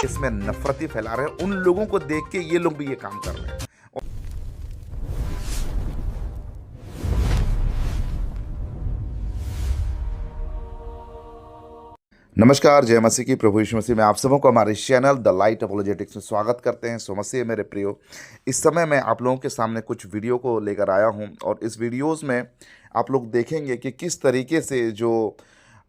इसमें नफरती फैला रहे हैं, उन लोगों को देख के ये लोग भी ये काम कर रहे हैं। नमस्कार, जय मसीह की, प्रभु यीशु मसीह में आप सबों को हमारे इस चैनल द लाइट अपोलोजेटिक्स में स्वागत करते हैं। सो मसीह मेरे प्रियो, इस समय मैं आप लोगों के सामने कुछ वीडियो को लेकर आया हूं और इस वीडियोस में आप लोग देखेंगे कि किस तरीके से जो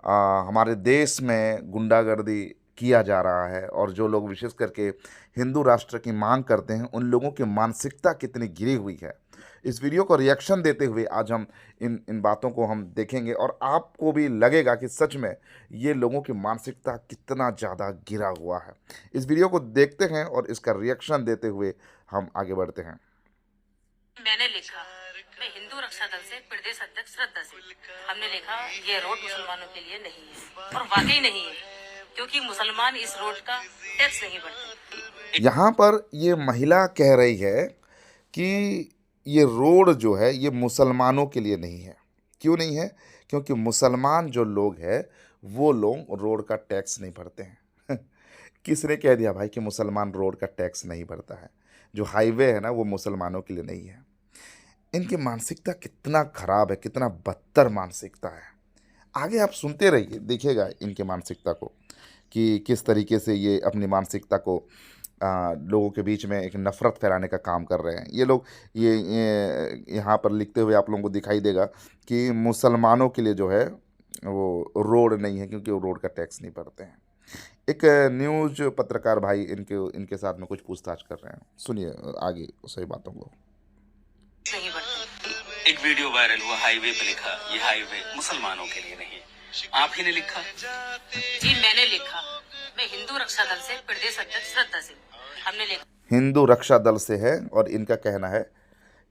हमारे देश में गुंडागर्दी किया जा रहा है और जो लोग विशेष करके हिंदू राष्ट्र की मांग करते हैं, उन लोगों की मानसिकता कितनी गिरी हुई है। इस वीडियो को रिएक्शन देते हुए आज हम इन बातों को हम देखेंगे और आपको भी लगेगा कि सच में ये लोगों की मानसिकता कितना ज़्यादा गिरा हुआ है। इस वीडियो को देखते हैं और इसका रिएक्शन देते हुए हम आगे बढ़ते हैं। मैंने लिखा, मैं हिंदू रक्षा दल से प्रदेश अध्यक्ष श्रद्धा सिंह। हमने लिखा ये रोड मुसलमानों के लिए नहीं है, और वाकई नहीं है, क्योंकि मुसलमान इस रोड का टैक्स नहीं भरते। यहाँ पर ये महिला कह रही है कि ये रोड जो है ये मुसलमानों के लिए नहीं है। क्यों नहीं है? क्योंकि मुसलमान जो लोग हैं वो लोग रोड का टैक्स नहीं भरते हैं। किसने कह दिया भाई कि मुसलमान रोड का टैक्स नहीं भरता है? जो हाईवे है ना वो मुसलमानों के लिए नहीं है। इनकी मानसिकता कितना खराब है, कितना बदतर मानसिकता है। आगे आप सुनते रहिए, देखिएगा इनकी मानसिकता को कि किस तरीके से ये अपनी मानसिकता को लोगों के बीच में एक नफ़रत फैलाने का काम कर रहे हैं। ये लोग ये यहाँ पर लिखते हुए आप लोगों को दिखाई देगा कि मुसलमानों के लिए जो है वो रोड नहीं है, क्योंकि वो रोड का टैक्स नहीं भरते हैं। एक न्यूज़ पत्रकार भाई इनके साथ में कुछ पूछताछ कर रहे हैं। सुनिए आगे सही बातों को। नहीं भरते। एक वीडियो वायरल हुआ, हाईवे पे लिखा ये हाईवे मुसलमानों के लिए नहीं है। आप ही ने लिखा? जी मैंने लिखा, मैं हिंदू रक्षा दल से प्रदेश अध्यक्ष श्रद्धा सिंह। हमने लिखा हिंदू रक्षा दल से है और इनका कहना है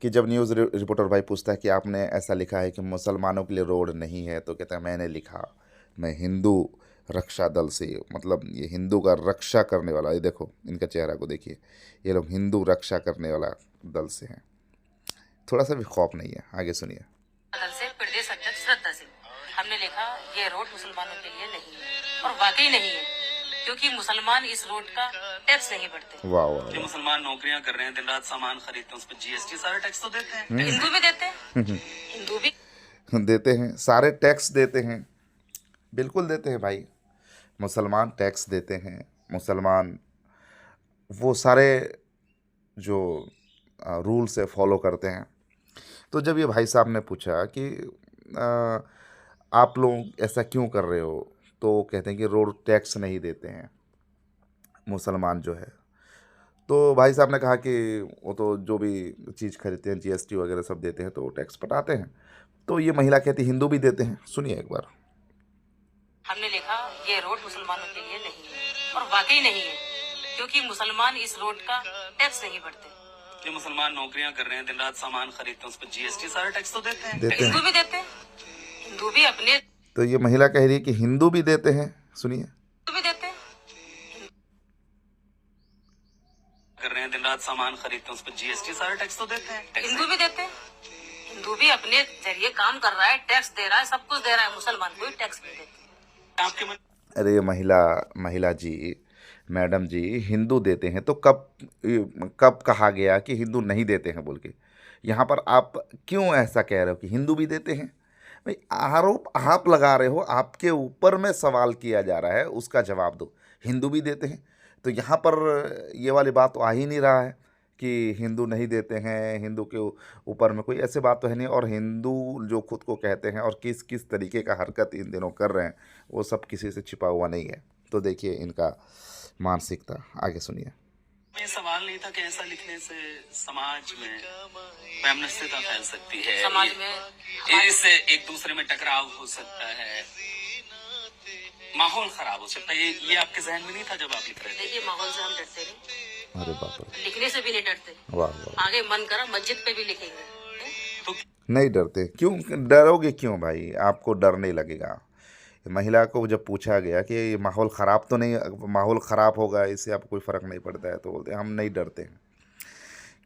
कि जब न्यूज़ रिपोर्टर भाई पूछता है कि आपने ऐसा लिखा है कि मुसलमानों के लिए रोड नहीं है, तो कहता है मैंने लिखा मैं हिंदू रक्षा दल से, मतलब ये हिंदू का रक्षा करने वाला। ये देखो इनका चेहरा को देखिए, ये लोग हिंदू रक्षा करने वाला दल से हैं। थोड़ा सा भी खौफ नहीं है। आगे सुनिए। दल से प्रदेश अध्यक्ष श्रद्धा सिंह। हमने लिखा ये रोड मुसलमानों के लिए नहीं है, और वाकई नहीं है, क्योंकि मुसलमान इस रोड का टैक्स नहीं भरते। वाह वाह ये मुसलमान नौकरियां कर रहे हैं, दिन रात सामान खरीदते हैं, उस पर जीएसटी सारा टैक्स तो देते हैं। हिंदू भी देते हैं, हिंदू भी देते हैं, सारे टैक्स देते हैं, बिल्कुल देते हैं भाई। मुसलमान टैक्स देते हैं, मुसलमान वो सारे जो रूल से फॉलो करते हैं। तो जब ये भाई साहब ने पूछा कि आप लोग ऐसा क्यों कर रहे हो, तो कहते हैं कि रोड टैक्स नहीं देते हैं मुसलमान जो है। तो भाई साहब ने कहा कि वो तो जो भी चीज़ खरीदते हैं जीएसटी वगैरह सब देते हैं, तो वो टैक्स पटाते हैं। तो ये महिला कहती हिंदू भी देते हैं। सुनिए एक बार। हमने लिखा ये रोड मुसलमानों के लिए नहीं है, और वाकई नहीं है, क्योंकि मुसलमान इस रोड का टैक्स नहीं भरते। ये मुसलमान नौकरियां कर रहे हैं, दिन रात सामान खरीदते हैं, उस पर जीएसटी सारा टैक्स तो देते हैं। देते हिंदू हैं। भी देते हैं, हिंदू भी अपने तो ये महिला कह रही है कि हिंदू भी देते हैं। सुनिए। हिंदू भी देते हैं, कर रहे हैं, दिन रात सामान खरीदते हैं, उस पर जीएसटी सारा टैक्स तो देते हैं। हिंदू भी देते हैं, हिंदू भी अपने जरिए काम कर रहा है, टैक्स दे रहा है, सब कुछ दे रहा है। मुसलमान कोई टैक्स नहीं देते। आपके मन अरे महिला जी, मैडम जी, हिंदू देते हैं तो कब कब कहा गया कि हिंदू नहीं देते हैं बोल के? यहाँ पर आप क्यों ऐसा कह रहे हो कि हिंदू भी देते हैं? भाई आरोप आप लगा रहे हो, आपके ऊपर में सवाल किया जा रहा है, उसका जवाब दो। हिंदू भी देते हैं तो यहाँ पर ये वाली बात तो आ ही नहीं रहा है कि हिंदू नहीं देते हैं। हिंदू के ऊपर में कोई ऐसी बात तो है नहीं। और हिंदू जो खुद को कहते हैं और किस किस तरीके का हरकत इन दिनों कर रहे हैं, वो सब किसी से छिपा हुआ नहीं है। तो देखिए इनका मानसिकता। आगे सुनिए। ये सवाल नहीं था कि ऐसा लिखने से समाज में वैमनस्यता फैल सकती है, समाज में इससे एक दूसरे में टकराव हो सकता है, माहौल खराब हो सकता है। ये आपके जहन में नहीं था जब आप लिख रहे थे? देखिए, माहौल से हम डरते नहीं, अरे बाप रे, लिखने से भी नहीं डरते। वाह वाह। आगे मन करा मस्जिद पे भी लिखेंगे। तो नहीं डरते? क्यों डरोगे? क्यों भाई, आपको डर नहीं लगेगा? महिला को जब पूछा गया कि ये माहौल ख़राब तो नहीं, माहौल ख़राब होगा इससे आपको कोई फ़र्क नहीं पड़ता है, तो बोलते हैं हम नहीं डरते हैं।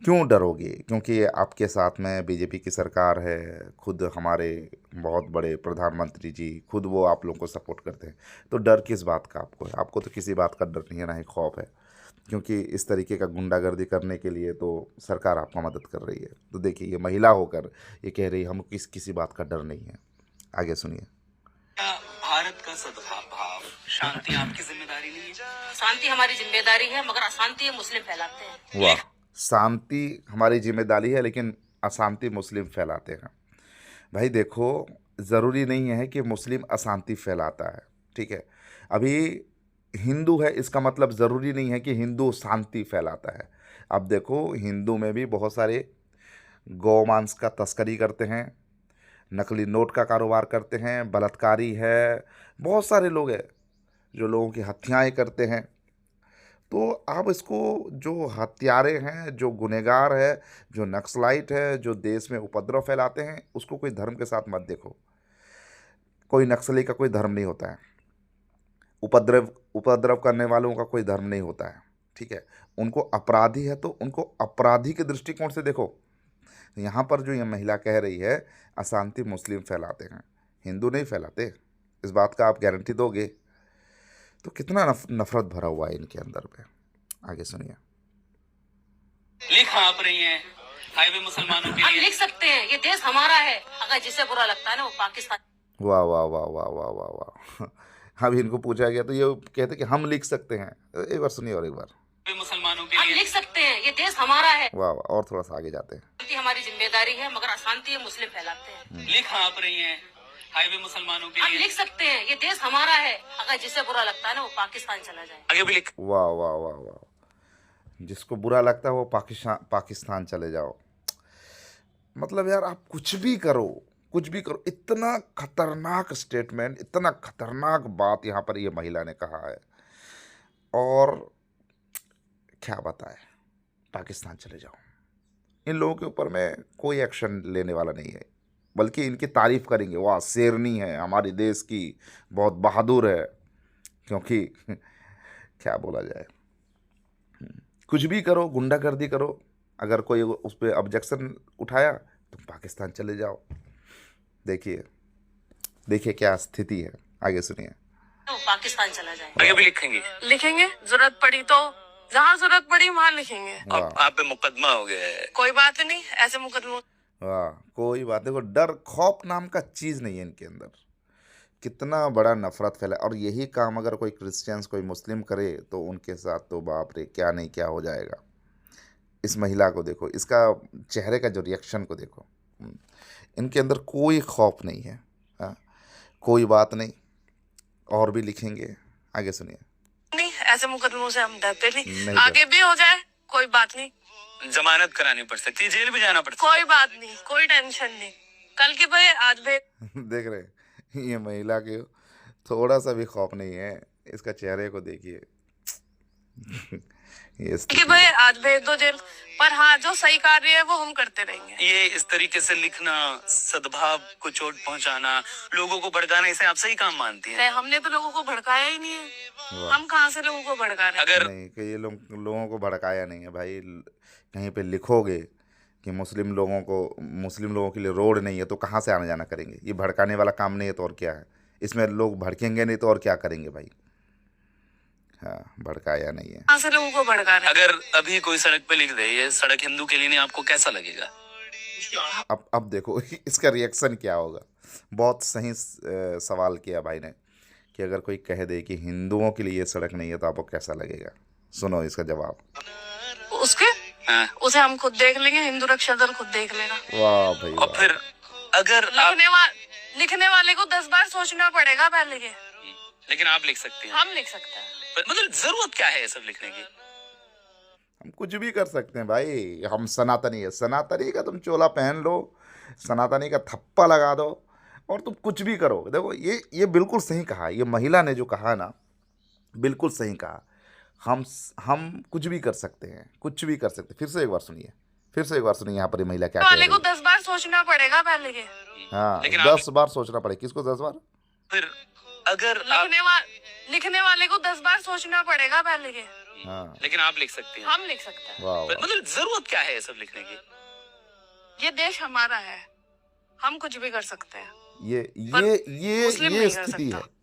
क्यों डरोगे? क्योंकि आपके साथ में बीजेपी की सरकार है, खुद हमारे बहुत बड़े प्रधानमंत्री जी खुद वो आप लोगों को सपोर्ट करते हैं, तो डर किस बात का आपको है? आपको तो किसी बात का डर नहीं है, ना ही खौफ है, क्योंकि इस तरीके का गुंडागर्दी करने के लिए तो सरकार आपका मदद कर रही है। तो देखिए, ये महिला होकर ये कह रही है हम किसी बात का डर नहीं है। आगे सुनिए। क्या भारत का सद्भाव शांति आपकी जिम्मेदारी नहीं है? शांति हमारी जिम्मेदारी है, मगर अशांति ये मुस्लिम फैलाते हैं। वाह, शांति हमारी जिम्मेदारी है लेकिन अशांति मुस्लिम फैलाते हैं। भाई देखो, ज़रूरी नहीं है कि मुस्लिम अशांति फैलाता है, ठीक है। अभी हिंदू है, इसका मतलब ज़रूरी नहीं है कि हिंदू शांति फैलाता है। अब देखो, हिंदू में भी बहुत सारे गौमांस का तस्करी करते हैं, नकली नोट का कारोबार करते हैं, बलात्कारी है, बहुत सारे लोग हैं जो लोगों की हत्याएं करते हैं। तो आप इसको, जो हत्यारे हैं, जो गुनहगार है, जो नक्सलाइट है, जो देश में उपद्रव फैलाते हैं, उसको कोई धर्म के साथ मत देखो। कोई नक्सली का कोई धर्म नहीं होता है, उपद्रव उपद्रव करने वालों का कोई धर्म नहीं होता है, ठीक है। उनको अपराधी है तो उनको अपराधी के दृष्टिकोण से देखो। यहाँ पर जो ये महिला कह रही है अशांति मुस्लिम फैलाते हैं, हिंदू नहीं फैलाते, इस बात का आप गारंटी दोगे? तो कितना नफरत भरा हुआ है इनके अंदर पे। आगे सुनिए। लिख आप रही हैं हाईवे मुसलमानों के हम लिए। लिख सकते हैं, ये देश हमारा है, अगर जिसे बुरा लगता है ना वो पाकिस्तान। वाह वाह वाह वाह वाह वाह वाह। अब इनको पूछा गया तो ये कहते कि हम लिख सकते हैं। एक बार सुनिए और एक बार। हाईवे मुसलमानों के हम लिए। लिख सकते हैं, ये देश हमारा है। वाह वाह, और थोड़ा सा आगे जाते हैं। शांति हमारी जिम्मेदारी है, मगर अशांति ये मुस्लिम फैलाते हैं। लिख आप रही हैं हाईवे मुसलमानों के हम लिए। लिख सकते हैं, ये देश हमारा है, अगर जिसे बुरा लगता है ना वो पाकिस्तान चला जाए। आगे भी लिख। वाह वाह वाह वाह, जिसको बुरा लगता है वो पाकिस्तान चले जाओ। मतलब यार, आप कुछ भी करो, कुछ भी करो, इतना खतरनाक स्टेटमेंट, इतना खतरनाक बात यहाँ पर ये महिला ने कहा है। और क्या बताए, पाकिस्तान चले जाओ। इन लोगों के ऊपर में कोई एक्शन लेने वाला नहीं है, बल्कि इनकी तारीफ करेंगे, वाह शेरनी है, हमारे देश की बहुत बहादुर है। क्योंकि क्या बोला जाए, कुछ भी करो, गुंडागर्दी करो, अगर कोई उस पर ऑब्जेक्शन उठाया तो पाकिस्तान चले जाओ। देखिए देखिए क्या स्थिति है। आगे सुनिए। वो पाकिस्तान चला जाए। आगे भी लिखेंगे। लिखेंगे, जरूरत पड़ी तो जहाँ जरूरत पड़ी वहाँ लिखेंगे। वाह अब आप पे मुकदमा हो गया है। कोई बात नहीं, ऐसे मुकदमों वाह, कोई बात, देखो डर खौफ नाम का चीज़ नहीं है इनके अंदर। कितना बड़ा नफरत फैला। और यही काम अगर कोई क्रिश्चियंस, कोई मुस्लिम करे तो उनके साथ तो बाप रे क्या नहीं क्या हो जाएगा। इस महिला को देखो, इसका चेहरे का जो रिएक्शन को देखो, इनके अंदर कोई खौफ नहीं है। हाँ, कोई बात नहीं, और भी लिखेंगे। आगे सुनिए। नहीं, ऐसे मुकदमों से हम डरते नहीं। नहीं आगे भी हो जाए कोई बात नहीं, जमानत करानी पड़ सकती है, जेल भी जाना पड़ सकता कोई बात नहीं, कोई टेंशन नहीं। कल के भाई आज भी देख रहे हैं, ये महिला के थोड़ा सा भी खौफ नहीं है। इसका चेहरे को देखिए। ये कि स्थिति भाई है। आज भेज दो जेल, पर हाँ जो सही कार्य है वो हम करते रहेंगे। है। ये इस तरीके से लिखना, सद्भाव को चोट पहुंचाना, लोगों को भड़काना, इसे आप सही काम मानती हैं? हमने तो लोगों को भड़काया ही नहीं है। हम कहाँ से लोगों को भड़का रहे हैं? अगर नहीं कि ये लोगों को भड़काया नहीं है भाई। कहीं पे लिखोगे कि मुस्लिम लोगों के लिए रोड नहीं है तो कहाँ से आना जाना करेंगे? ये भड़काने वाला काम नहीं है तो और क्या है? इसमें लोग भड़केंगे नहीं तो और क्या करेंगे भाई? हाँ, भड़काया नहीं है। कहाँ से लोगों को भड़का रहे हैं? अगर अभी कोई सड़क पे लिख दे ये सड़क हिंदू के लिए नहीं, आपको कैसा लगेगा? अब देखो इसका रिएक्शन क्या होगा। बहुत सही सवाल किया भाई ने कि अगर कोई कह दे कि हिंदुओं के लिए ये सड़क नहीं है तो आपको कैसा लगेगा। सुनो इसका जवाब। उसके हाँ। उसे हम खुद देख लेंगे, हिंदू रक्षा दल खुद देख लेगा। वाह भाई और वाह। फिर अगर आप, लिखने वाले को 10 बार सोचना पड़ेगा पहले के। लेकिन आप लिख सकते हैं। हम लिख सकते हैं। मतलब जरूरत क्या है ये सब लिखने की? हम कुछ भी कर सकते हैं भाई। हम सनातनी है, सनातनी का तुम चोला पहन लो, सनातनी का थप्पा लगा दो और तुम कुछ भी करो। देखो ये बिल्कुल सही कहा, ये महिला ने जो कहा ना, बिल्कुल सही कहा। हम कुछ भी कर सकते हैं, कुछ भी कर सकते हैं। फिर से एक बार सुनिए, यहाँ पर ये महिला क्या कह वाले रही को है। 10 बार सोचना पड़ेगा पहले के। हाँ, लेकिन 10 बार सोचना पड़े। किसको 10 बार? फिर अगर आप, लिखने वाले को 10 बार सोचना पड़ेगा पहले के। हाँ लेकिन आप लिख सकती हैं। हम लिख सकते हैं। वाह वाह मतलब जरूरत क्या है ये सब लिखने की? ये देश हमारा है, हम कुछ भी कर सकते हैं। ये पर ये मुस्लिम ये नहीं कर स्थिति सकता। है,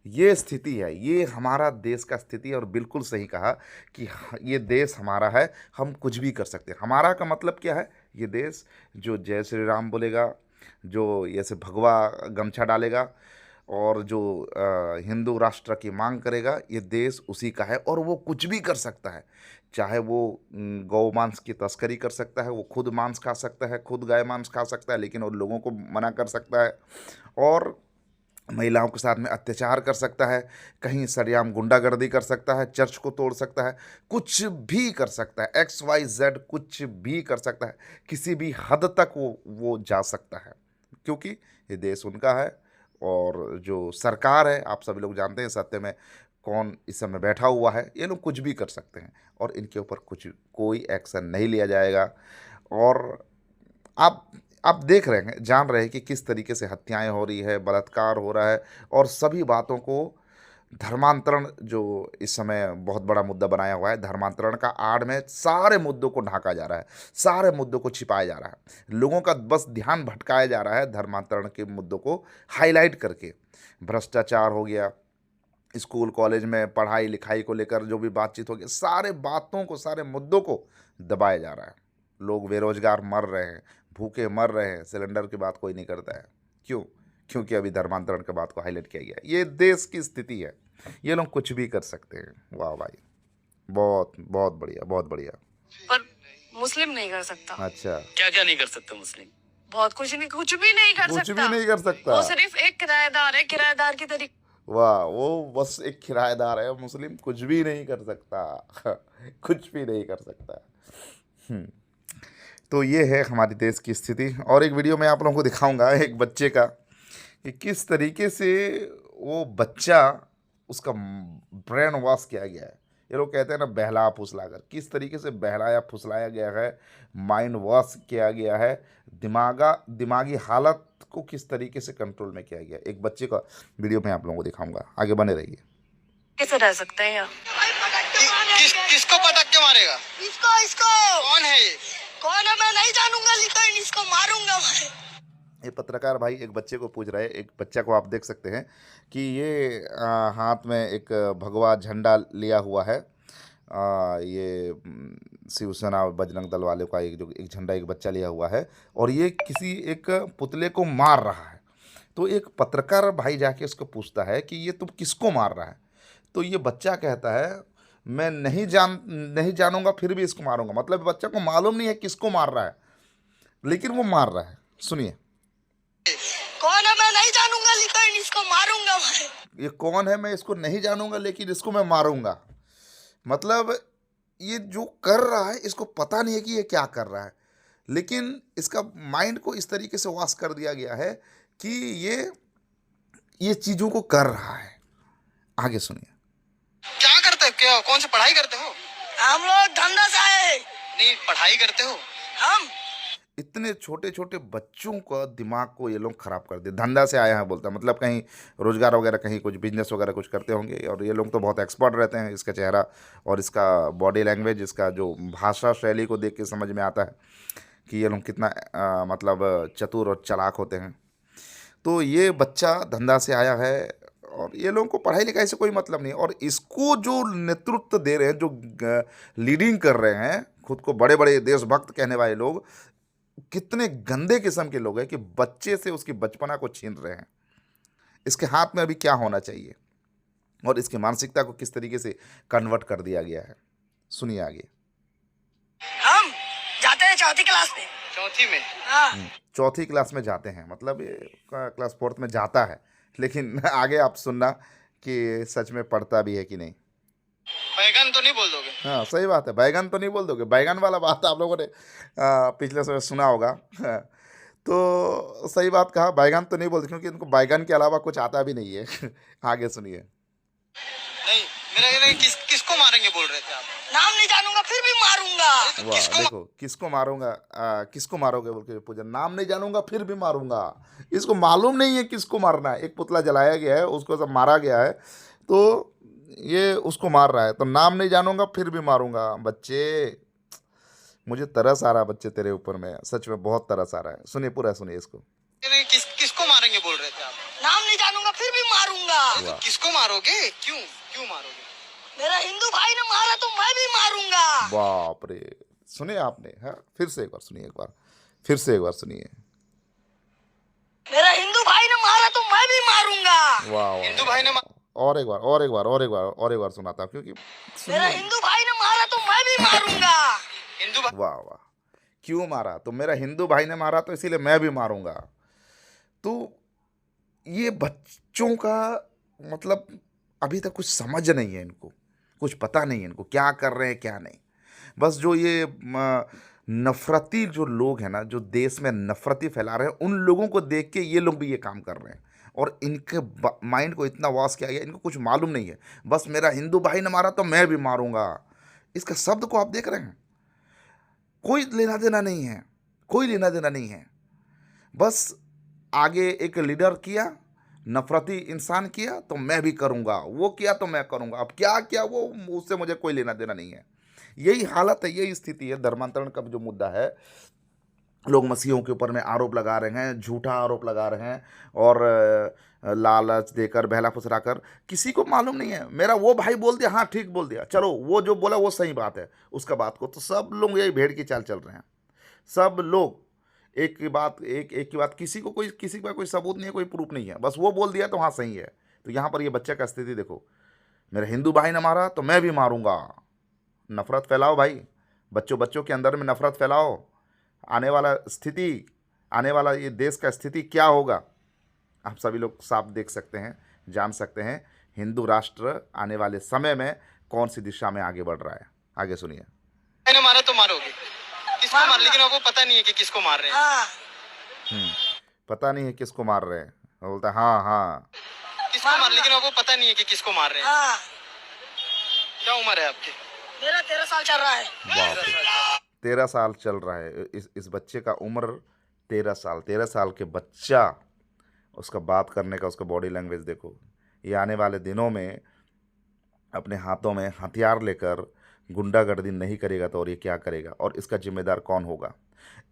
ये स्थिति है, ये हमारा देश का स्थिति है। और बिल्कुल सही कहा कि ये देश हमारा है, हम कुछ भी कर सकते हैं। हमारा का मतलब क्या है? ये देश जो जय श्री राम बोलेगा, जो ऐसे भगवा गमछा डालेगा और जो हिंदू राष्ट्र की मांग करेगा, ये देश उसी का है। और वो कुछ भी कर सकता है, चाहे वो गौ मांस की तस्करी कर सकता है, वो खुद मांस खा सकता है, खुद गाय मांस खा सकता है, लेकिन और लोगों को मना कर सकता है, और महिलाओं के साथ में अत्याचार कर सकता है, कहीं सरेआम गुंडागर्दी कर सकता है, चर्च को तोड़ सकता है, कुछ भी कर सकता है, XYZ कुछ भी कर सकता है, किसी भी हद तक वो जा सकता है, क्योंकि ये देश उनका है। और जो सरकार है, आप सभी लोग जानते हैं सत्य में कौन इस समय बैठा हुआ है, ये लोग कुछ भी कर सकते हैं और इनके ऊपर कुछ कोई एक्शन नहीं लिया जाएगा। और आप आप देख रहे हैं, जान रहे हैं कि किस तरीके से हत्याएं हो रही है, बलात्कार हो रहा है, और सभी बातों को धर्मांतरण जो इस समय बहुत बड़ा मुद्दा बनाया हुआ है, धर्मांतरण का आड़ में सारे मुद्दों को ढांका जा रहा है, सारे मुद्दों को छिपाया जा रहा है, लोगों का बस ध्यान भटकाया जा रहा है धर्मांतरण के मुद्दों को हाईलाइट करके। भ्रष्टाचार हो गया, स्कूल कॉलेज में पढ़ाई लिखाई को लेकर जो भी बातचीत होगी, सारे बातों को, सारे मुद्दों को दबाया जा रहा है। लोग बेरोजगार मर रहे हैं, भूखे मर रहे हैं, सिलेंडर की बात कोई नहीं करता है। क्यों? क्योंकि अभी धर्मांतरण के बात को हाईलाइट किया गया है। ये देश की स्थिति है, ये लोग कुछ भी कर सकते हैं। वाह भाई, बहुत बहुत बढ़िया, बहुत बढ़िया। पर मुस्लिम नहीं कर सकता। अच्छा, क्या क्या नहीं कर सकते मुस्लिम? बहुत कुछ नहीं, कुछ भी नहीं कर कुछ सकता। भी नहीं कर सकता। वो सिर्फ एक किराएदार है, किराएदार की तरीके। वाह, वो बस एक किराएदार है, मुस्लिम कुछ भी नहीं कर सकता कुछ भी नहीं कर सकता। हम्म। तो ये है हमारे देश की स्थिति। और एक वीडियो मैं आप लोगों को दिखाऊंगा एक बच्चे का, कि किस तरीके से वो बच्चा, उसका ब्रेन वॉश किया गया है। ये लोग कहते हैं ना, बहला फुसलाकर, किस तरीके से बहलाया फुसलाया गया है, माइंड वॉश किया गया है, दिमागी हालत को किस तरीके से कंट्रोल में किया गया। एक बच्चे का वीडियो मैं आप लोगों को दिखाऊंगा, आगे बने रहिए। कैसे रह सकते हैं यहाँ? किसको पटक के मारेगा? इसको कौन है ये? कौन है मैं नहीं जानूंगा, लेकिन इसको मारूंगा मैं। ये पत्रकार भाई एक बच्चे को पूछ रहे हैं, एक बच्चा को आप देख सकते हैं कि ये हाथ में एक भगवा झंडा लिया हुआ है। ये शिवसेना बजरंग दल वाले का एक झंडा एक बच्चा लिया हुआ है, और ये किसी एक पुतले को मार रहा है। तो एक पत्रकार भाई जाके उसको पूछता है कि ये तुम किसको मार रहा है? तो ये बच्चा कहता है, मैं नहीं जानूंगा, फिर भी इसको मारूंगा। मतलब बच्चा को मालूम नहीं है किसको मार रहा है, लेकिन वो मार रहा है। सुनिए। कौन है मैं नहीं जानूंगा, लेकिन इसको मारूंगा मैं। ये कौन है मैं इसको नहीं जानूंगा, लेकिन इसको मैं मारूंगा। मतलब ये जो कर रहा है, इसको पता नहीं है कि ये क्या कर रहा है, लेकिन इसका माइंड को इस तरीके से वॉश कर दिया गया है कि ये चीज़ों को कर रहा है। आगे सुनिए। क्या करते हो? क्या कौन सी पढ़ाई करते हो? हम लोग धंधा से आए। नहीं, पढ़ाई करते हो? हम इतने छोटे छोटे बच्चों का दिमाग को ये लोग खराब कर दे। धंधा से आया है बोलता है, मतलब कहीं रोजगार वगैरह, कहीं कुछ बिजनेस वगैरह कुछ करते होंगे। और ये लोग तो बहुत एक्सपर्ट रहते हैं। इसका चेहरा और इसका बॉडी लैंग्वेज, इसका जो भाषा शैली को देख के समझ में आता है कि ये लोग कितना मतलब चतुर और चालाक होते हैं। तो ये बच्चा धंधा से आया है, और ये लोगों को पढ़ाई लिखाई से कोई मतलब नहीं। और इसको जो नेतृत्व दे रहे हैं, जो लीडिंग कर रहे हैं, खुद को बड़े बड़े देशभक्त कहने वाले लोग, कितने गंदे किस्म के लोग हैं कि बच्चे से उसकी बचपना को छीन रहे हैं। इसके हाथ में अभी क्या होना चाहिए, और इसकी मानसिकता को किस तरीके से कन्वर्ट कर दिया गया है, सुनिए आगे। हम जाते हैं चौथी क्लास में। चौथी में? हाँ। चौथी क्लास में जाते हैं, मतलब ये क्लास 4th में जाता है। लेकिन आगे आप सुनना कि सच में पढ़ता भी है कि नहीं। बैगन तो नहीं बोल दोगे? हाँ, सही बात है, बैगन तो नहीं बोल दोगे। बैगन वाला बात आप लोगों ने पिछले समय सुना होगा। तो सही बात कहा, बैगन तो नहीं बोलते, क्योंकि इनको बैगन के अलावा कुछ आता भी नहीं है। आगे सुनिए। नहीं, मेरे किसको मारेंगे बोल रहे थे आप? नाम नहीं जानूंगा, फिर भी मारूंगा। वाह, देखो, किसको मारूंगा, किसको मारोगे बोल के पूछा। नाम नहीं जानूंगा, फिर भी मारूंगा। इसको मालूम नहीं है किसको मारना है। एक पुतला जलाया गया है, उसको सब मारा गया है। तो ये उसको मार रहा है, तो नाम नहीं जानूंगा फिर भी मारूंगा। बच्चे, मुझे तरस आ रहा है बच्चे तेरे ऊपर में, सच में बहुत तरस आ रहा है। सुनिए, पूरा सुनिए इसको। किसको मारेंगे बोल रहे थे आप? नाम नहीं जानूंगा फिर भी मारूंगा। वाह। किसको मारोगे? क्यों क्यों मारोगे? मेरा हिंदू भाई ने मारा तो मैं भी मारूंगा। बाप रे, सुनिए आपने? हाँ, फिर से एक बार सुनिए, एक बार फिर से एक बार सुनिए। मेरा हिंदू भाई ने मारा तो मैं भी मारूंगा। वाह वाह, हिंदू भाई ने और एक बार, और एक बार, और एक बार, और एक बार सुनाता हूं, क्योंकि मेरा हिंदू भाई ने मारा तो मैं भी मारूंगा। हिंदू वाह वाह, क्यों मारा? तो मेरा हिंदू भाई ने मारा तो इसीलिए मैं भी मारूंगा। तो ये बच्चों का मतलब अभी तक कुछ समझ नहीं है इनको, कुछ पता नहीं है इनको क्या कर रहे हैं क्या नहीं। बस जो ये नफरती जो लोग हैं ना, जो देश में नफरती फैला रहे हैं, उन लोगों को देख के ये लोग भी ये काम कर रहे हैं। और इनके माइंड को इतना वॉश किया गया, इनको कुछ मालूम नहीं है। बस मेरा हिंदू भाई ने मारा तो मैं भी मारूंगा। इसका शब्द को आप देख रहे हैं, कोई लेना देना नहीं है, कोई लेना देना नहीं है। बस आगे एक लीडर किया, नफरती इंसान किया तो मैं भी करूंगा, वो किया तो मैं करूंगा। अब क्या किया वो, उससे मुझे कोई लेना देना नहीं है। यही हालत है, यही स्थिति है। धर्मांतरण का जो मुद्दा है, लोग मसीहों के ऊपर में आरोप लगा रहे हैं, झूठा आरोप लगा रहे हैं, और लालच देकर, बहला फुसलाकर। किसी को मालूम नहीं है। मेरा वो भाई बोल दिया, हाँ ठीक बोल दिया, चलो वो जो बोला वो सही बात है, उसका बात को तो सब लोग यही भेड़ की चाल चल रहे हैं। सब लोग एक की बात, एक की बात, किसी के पास कोई सबूत नहीं है, कोई प्रूफ नहीं है, बस वो बोल दिया तो हाँ सही है। तो यहाँ पर ये बच्चे का स्थिति देखो, मेरे हिंदू भाई ने मारा तो मैं भी मारूंगा। नफरत फैलाओ भाई, बच्चों के अंदर में नफरत फैलाओ। आने वाला स्थिति, आने वाला ये देश का स्थिति क्या होगा, आप सभी लोग साफ देख सकते हैं, जान सकते हैं। हिंदू राष्ट्र आने वाले समय में कौन सी दिशा में आगे बढ़ रहा है। आगे सुनिए। मैंने मारा तो मारोगे, किसको मार, लेकिन आपको पता नहीं है कि किसको मार रहे हैं। पता नहीं है किसको मार रहे हैं, बोलता हाँ हाँ, किसको मार, लेकिन आपको पता नहीं है कि किसको मार रहे हैं। क्या उम्र है आपकी? मेरा 13 साल चल रहा है। बाप रे, 13 साल चल रहा है। इस बच्चे का उम्र 13 साल। 13 साल के बच्चा, उसका बात करने का, उसका बॉडी लैंग्वेज देखो। ये आने वाले दिनों में अपने हाथों में हथियार लेकर गुंडागर्दी नहीं करेगा तो और ये क्या करेगा, और इसका जिम्मेदार कौन होगा।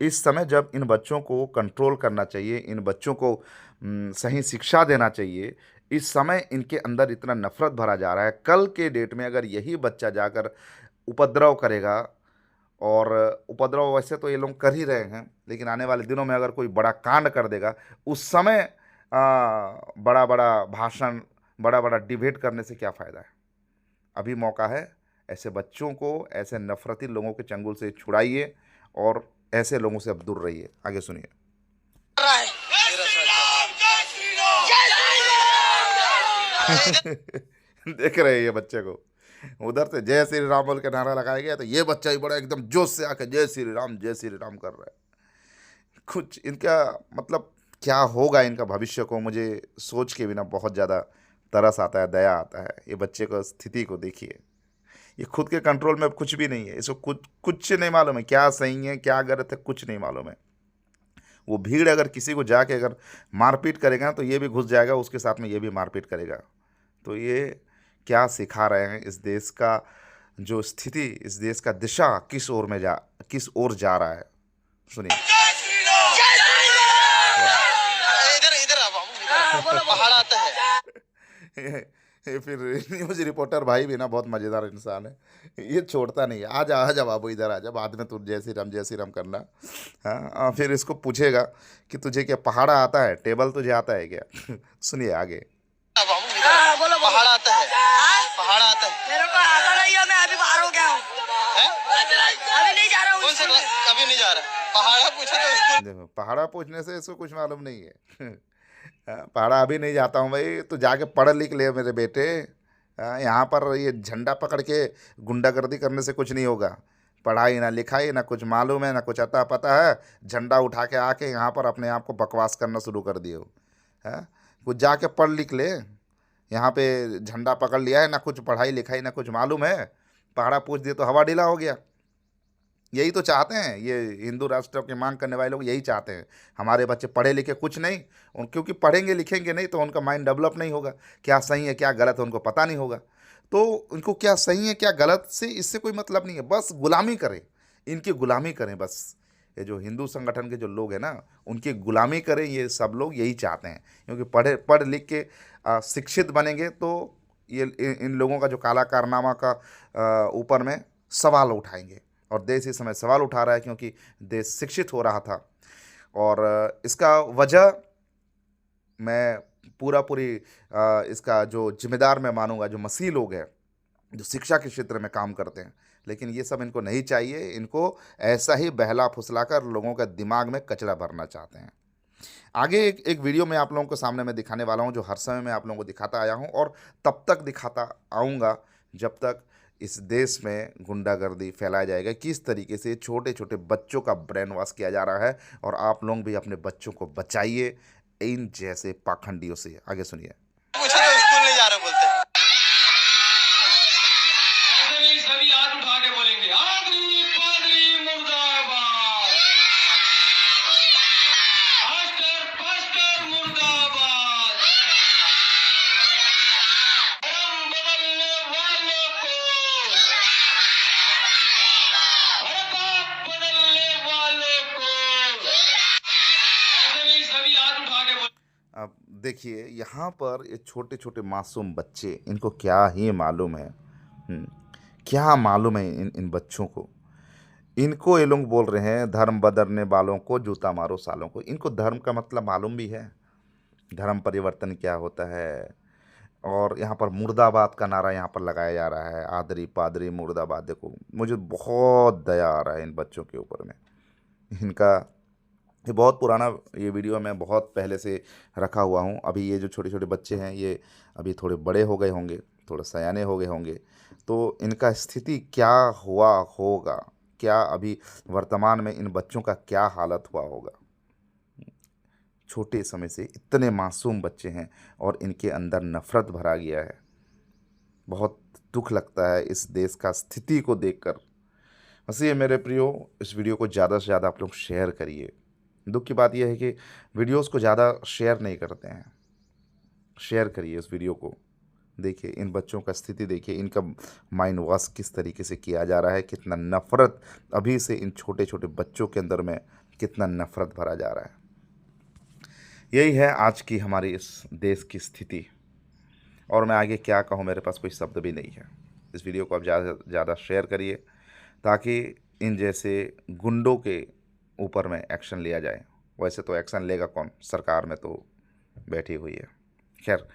इस समय जब इन बच्चों को कंट्रोल करना चाहिए, इन बच्चों को सही शिक्षा देना चाहिए, इस समय इनके अंदर इतना नफरत भरा जा रहा है। कल के डेट में अगर यही बच्चा जाकर उपद्रव करेगा, और उपद्रव वैसे तो ये लोग कर ही रहे हैं, लेकिन आने वाले दिनों में अगर कोई बड़ा कांड कर देगा, उस समय बड़ा बड़ा भाषण, बड़ा बड़ा डिबेट करने से क्या फ़ायदा है। अभी मौका है, ऐसे बच्चों को, ऐसे नफरती लोगों के चंगुल से छुड़ाइए और ऐसे लोगों से अब दूर रहिए। आगे सुनिए। देख रहे हैं ये बच्चे को, उधर से जय श्री राम बोल के नारा लगाया गया, तो ये बच्चा ही बड़ा एकदम जोश से आकर जय श्री राम, जय श्री राम कर रहा है। कुछ इनका मतलब क्या होगा इनका भविष्य को, मुझे सोच के बिना बहुत ज़्यादा तरस आता है, दया आता है। ये बच्चे को स्थिति को देखिए, ये खुद के कंट्रोल में कुछ भी नहीं है। इसको कुछ नहीं मालूम है क्या सही है क्या गलत है, कुछ नहीं मालूम है। वो भीड़ अगर किसी को जाके अगर मारपीट करेगा तो ये भी घुस जाएगा, उसके साथ में ये भी मारपीट करेगा। तो ये क्या सिखा रहे हैं, इस देश का जो स्थिति, इस देश का दिशा किस ओर जा रहा है। सुनिए। इधर पहाड़ आता है। ये फिर न्यूज़ रिपोर्टर भाई भी ना बहुत मज़ेदार इंसान है, ये छोड़ता नहीं है। आजा बाबू इधर आजा, बाद में तू जय श्री राम करना। हाँ, फिर इसको पूछेगा कि तुझे क्या पहाड़ा आता है, टेबल तुझे आता है क्या। सुनिए आगे। बोलो पहाड़ आता है, पहाड़ आता है। मेरे को आता नहीं है, मैं अभी बाहर हो गया हूँ, अभी नहीं जा रहा हूँ। कौन से अभी नहीं जा रहा? पहाड़ा पूछो तो इसको। देखो, पहाड़ा पूछने से इसको कुछ मालूम नहीं है। पहाड़ा अभी नहीं जाता हूँ भाई, तो जाके पढ़ लिख ले मेरे बेटे। यहाँ पर ये झंडा पकड़ के गुंडागर्दी करने से कुछ नहीं होगा। पढ़ाई ना लिखाई ना कुछ मालूम है ना कुछ अता पता है, झंडा उठा के आके यहाँ पर अपने आप को बकवास करना शुरू कर दिए हो। है कुछ जाके पढ़ लिख ले, यहाँ पे झंडा पकड़ लिया है, ना कुछ पढ़ाई लिखाई ना कुछ मालूम है, पहाड़ा पूछ दिए तो हवा ढीला हो गया। यही तो चाहते हैं ये हिंदू राष्ट्र की मांग करने वाले लोग, यही चाहते हैं हमारे बच्चे पढ़े लिखे कुछ नहीं, क्योंकि पढ़ेंगे लिखेंगे नहीं तो उनका माइंड डेवलप नहीं होगा, क्या सही है क्या गलत है उनको पता नहीं होगा। तो इनको क्या सही है क्या गलत से इससे कोई मतलब नहीं है, बस गुलामी करें, इनकी गुलामी करें बस। ये जो हिंदू संगठन के जो लोग हैं ना, उनकी गुलामी करें, ये सब लोग यही चाहते हैं। क्योंकि पढ़ लिख के शिक्षित बनेंगे तो ये इन लोगों का जो काला कारनामा का ऊपर में सवाल उठाएंगे। और देश इस समय सवाल उठा रहा है क्योंकि देश शिक्षित हो रहा था। और इसका वजह मैं पूरी इसका जो जिम्मेदार मैं मानूंगा जो मसीह लोग हैं, जो शिक्षा के क्षेत्र में काम करते हैं। लेकिन ये सब इनको नहीं चाहिए, इनको ऐसा ही बहला फुसलाकर लोगों का दिमाग में कचरा भरना चाहते हैं। आगे एक वीडियो में आप लोगों को सामने मैं दिखाने वाला हूं, जो हर समय मैं आप लोगों को दिखाता आया हूं और तब तक दिखाता आऊँगा जब तक इस देश में गुंडागर्दी फैलाया जाएगा। किस तरीके से छोटे छोटे बच्चों का ब्रेन वॉश किया जा रहा है। और आप लोग भी अपने बच्चों को बचाइए इन जैसे पाखंडियों से। आगे सुनिए। पूछो तो स्कूल नहीं जा रहे बोलते हैं। सभी हाथ उठा के बोलेंगे आदरी पादरी मुर्दाबाद, पास्टर पास्टर मुर्दाबाद, धर्म बदलने वालों को, हर बात बदलने वालों को, सभी हाथ उठा के बोलेंगे। अब देखिए यहाँ पर ये छोटे छोटे मासूम बच्चे, इनको क्या ही मालूम है, क्या मालूम है इन बच्चों को। इनको ये लोग बोल रहे हैं धर्म बदलने वालों को जूता मारो सालों को। इनको धर्म का मतलब मालूम भी है, धर्म परिवर्तन क्या होता है। और यहाँ पर मुर्दाबाद का नारा यहाँ पर लगाया जा रहा है, आदरी पादरी मुर्दाबाद। देखो मुझे बहुत दया आ रहा है इन बच्चों के ऊपर में। इनका ये बहुत पुराना ये वीडियो मैं बहुत पहले से रखा हुआ हूँ। अभी ये जो छोटे छोटे बच्चे हैं ये अभी थोड़े बड़े हो गए होंगे, थोड़े सयाने हो गए होंगे, तो इनका स्थिति क्या हुआ होगा, क्या अभी वर्तमान में इन बच्चों का क्या हालत हुआ होगा। छोटे समय से इतने मासूम बच्चे हैं और इनके अंदर नफ़रत भरा गया है। बहुत दुख लगता है इस देश का स्थिति को देखकर। वैसे मेरे प्रियो, इस वीडियो को ज़्यादा से ज़्यादा आप लोग शेयर करिए। दुख की बात यह है कि वीडियोस को ज़्यादा शेयर नहीं करते हैं। शेयर करिए इस वीडियो को, देखिए इन बच्चों का स्थिति, देखिए इनका माइंड वॉश किस तरीके से किया जा रहा है, कितना नफ़रत अभी से इन छोटे छोटे बच्चों के अंदर में कितना नफ़रत भरा जा रहा है। यही है आज की हमारी इस देश की स्थिति। और मैं आगे क्या कहूँ, मेरे पास कोई शब्द भी नहीं है। इस वीडियो को आप ज़्यादा से ज़्यादा शेयर करिए ताकि इन जैसे गुंडों के ऊपर में एक्शन लिया जाए। वैसे तो एक्शन लेगा कौन, सरकार में तो बैठी हुई है। खैर,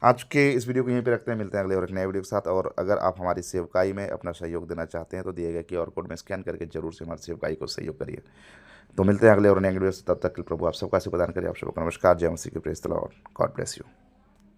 आज के इस वीडियो को यहीं पे रखते हैं, मिलते हैं अगले और एक नए वीडियो के साथ। और अगर आप हमारी सेवकाई में अपना सहयोग देना चाहते हैं तो दिए गए QR कोड में स्कैन करके जरूर से हमारी सेवकाई को सहयोग करिए। तो मिलते हैं अगले और नए वीडियो से, तब तक के प्रभु आप सबका आशीर्वाद प्रदान करिए। आप सबको नमस्कार, जय मसीह की praise the Lord, God bless you.